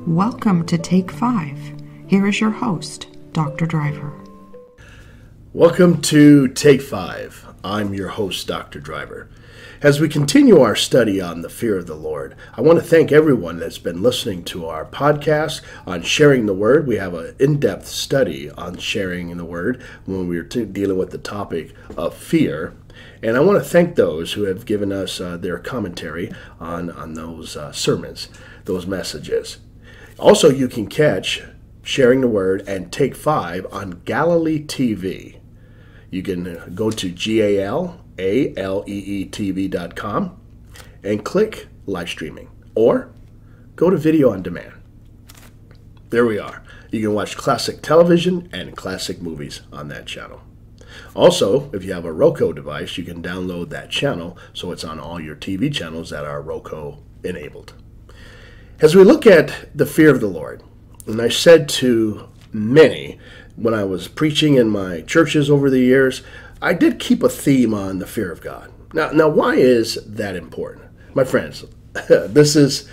Welcome to Take 5. Here is your host, Dr. Driver. Welcome to Take 5. I'm your host, Dr. Driver. As we continue our study on the fear of the Lord, I want to thank everyone that's been listening to our podcast on sharing the Word. We have an in-depth study on sharing the Word when we're dealing with the topic of fear. And I want to thank those who have given us their commentary on those sermons, those messages. Also, you can catch Sharing the Word and Take 5 on Galilee TV. You can go to GALALEETV.com and click live streaming, or go to video on demand. There we are. You can watch classic television and classic movies on that channel. Also, if you have a Roku device, you can download that channel so it's on all your TV channels that are Roku enabled. As we look at the fear of the Lord, and I said to many when I was preaching in my churches over the years, I did keep a theme on the fear of God. Now, why is that important? My friends, this is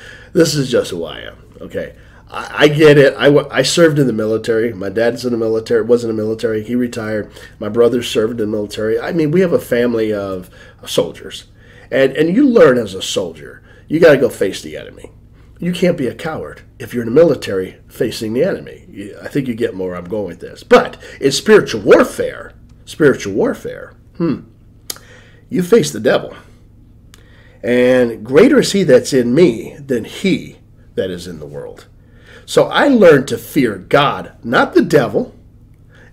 just who I am, okay? I get it. I served in the military. My dad's in the military, was in the military. He retired. My brother served in the military. I mean, we have a family of soldiers. And you learn as a soldier, you got to go face the enemy. You can't be a coward if you're in the military facing the enemy. I think you get more where I'm going with this. But in spiritual warfare, you face the devil. And greater is he that's in me than he that is in the world. So I learned to fear God, not the devil,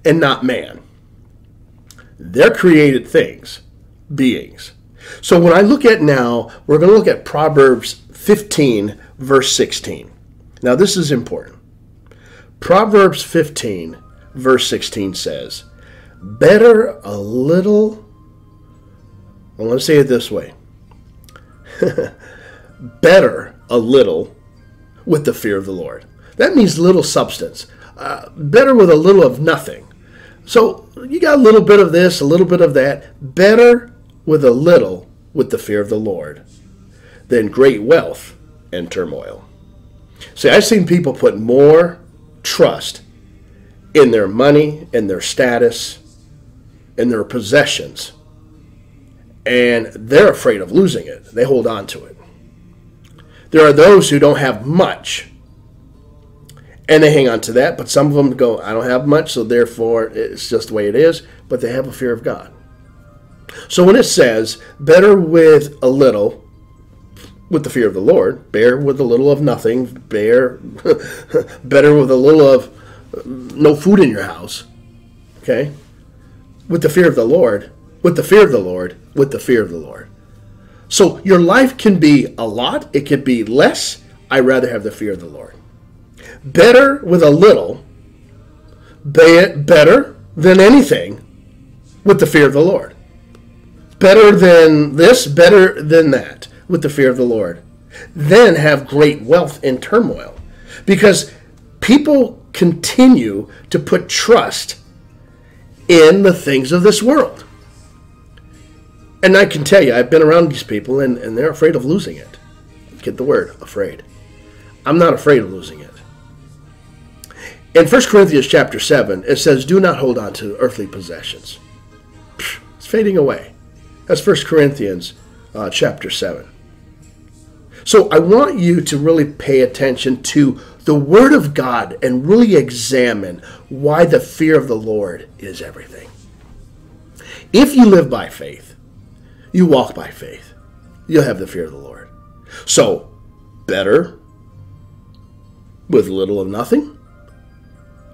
and not man. They're created things, beings. So when I look at now, we're going to look at Proverbs 15, verse 16. Now this is important. Proverbs 15, verse 16 says, better a little, I want to say it this way, better a little with the fear of the Lord. That means little substance. Better with a little of nothing. So you got a little bit of this, a little bit of that. Better with a little with the fear of the Lord than great wealth and turmoil. See, I've seen people put more trust in their money, in their status, in their possessions, and they're afraid of losing it. They hold on to it. There are those who don't have much, and they hang on to that, but some of them go, I don't have much, so therefore it's just the way it is, but they have a fear of God. So when it says, better with a little, with the fear of the Lord, bear with a little of nothing, better with a little of no food in your house, okay? With the fear of the Lord, with the fear of the Lord, with the fear of the Lord. So your life can be a lot, it could be less. I'd rather have the fear of the Lord. Better with a little, better than anything with the fear of the Lord. Better than this, better than that with the fear of the Lord. Then have great wealth in turmoil. Because people continue to put trust in the things of this world. And I can tell you, I've been around these people and they're afraid of losing it. Get the word, afraid. I'm not afraid of losing it. In 1 Corinthians chapter 7, it says, do not hold on to earthly possessions. It's fading away. That's 1 Corinthians chapter 7. So I want you to really pay attention to the Word of God and really examine why the fear of the Lord is everything. If you live by faith, you walk by faith, you'll have the fear of the Lord. So, better with little of nothing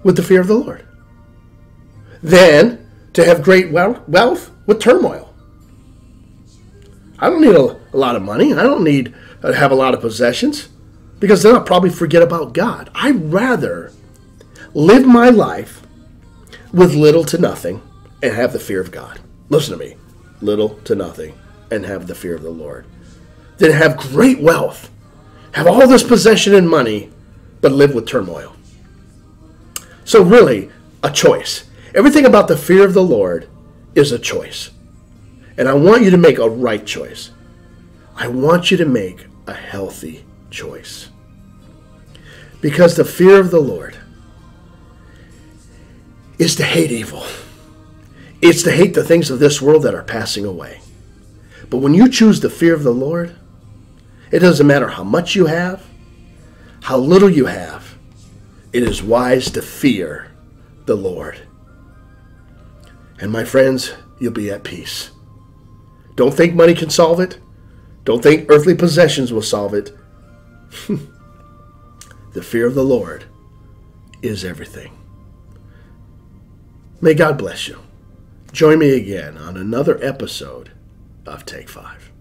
with the fear of the Lord than to have great wealth with turmoil. I don't need a lot of money. I don't need to have a lot of possessions because then I'll probably forget about God. I'd rather live my life with little to nothing and have the fear of God. Listen to me. Little to nothing and have the fear of the Lord than have great wealth, have all this possession and money, but live with turmoil. So really, a choice. Everything about the fear of the Lord is a choice. And I want you to make a right choice. I want you to make a healthy choice. Because the fear of the Lord is to hate evil. It's to hate the things of this world that are passing away. But when you choose the fear of the Lord, it doesn't matter how much you have, how little you have. It is wise to fear the Lord. And my friends, you'll be at peace. Don't think money can solve it. Don't think earthly possessions will solve it. The fear of the Lord is everything. May God bless you. Join me again on another episode of Take 5.